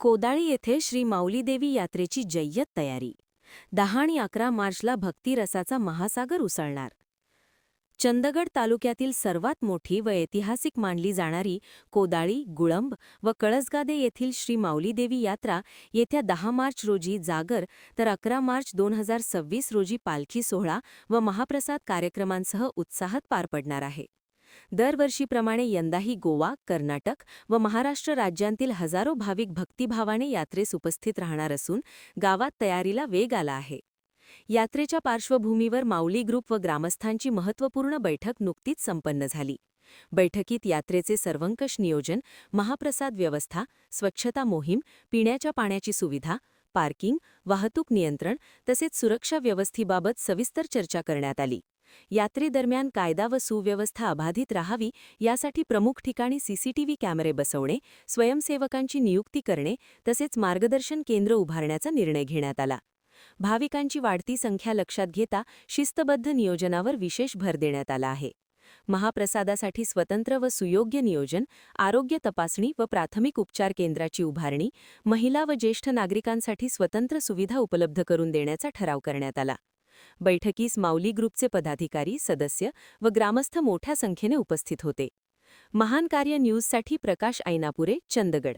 कोदाळी येथे श्री माऊलीदेवी यात्रेची जय्यत तयारी. 10 आणि 11 मार्चला भक्तिरसाचा महासागर उसळणार. चंदगड तालुक्यातील सर्वात मोठी व ऐतिहासिक मानली जाणारी कोदाळी, गुळंब व कळसगादे येथील श्री माऊलीदेवी यात्रा येत्या 10 मार्च रोजी जागर तर 11 मार्च 2026 रोजी पालखी सोहळा व महाप्रसाद कार्यक्रमांसह उत्साहात पार पडणार आहे. दरवर्षीप्रमाणे यंदाही गोवा, कर्नाटक व महाराष्ट्र राज्यांतील हजारो भाविक भक्तिभावाने यात्रेस उपस्थित राहणार असून गावात तयारीला वेग आला आहे. यात्रेच्या पार्श्वभूमीवर माऊली ग्रुप व ग्रामस्थांची महत्त्वपूर्ण बैठक नुकतीच संपन्न झाली. बैठकीत यात्रेचे सर्वंकष नियोजन, महाप्रसाद व्यवस्था, स्वच्छता मोहीम, पिण्याच्या पाण्याची सुविधा, पार्किंग, वाहतूक नियंत्रण तसेच सुरक्षा व्यवस्थेबाबत सविस्तर चर्चा करण्यात आली. यात्रेदरम्यान कायदा व सुव्यवस्था अबाधित राहावी यासाठी प्रमुख ठिकाणी सीसीटीव्ही कॅमेरे बसवणे, स्वयंसेवकांची नियुक्ती करणे तसेच मार्गदर्शन केंद्र उभारण्याचा निर्णय घेण्यात आला. भाविकांची वाढती संख्या लक्षात घेता शिस्तबद्ध नियोजनावर विशेष भर देण्यात आला आहे. महाप्रसादासाठी स्वतंत्र व सुयोग्य नियोजन, आरोग्य तपासणी व प्राथमिक उपचार केंद्राची उभारणी, महिला व ज्येष्ठ नागरिकांसाठी स्वतंत्र सुविधा उपलब्ध करून देण्याचा ठराव करण्यात आला. बैठकीस माऊली ग्रुपचे पदाधिकारी, सदस्य व ग्रामस्थ मोठ्या संख्येने उपस्थित होते. महान कार्य न्यूजसाठी प्रकाश ऐनापुरे, चंदगड.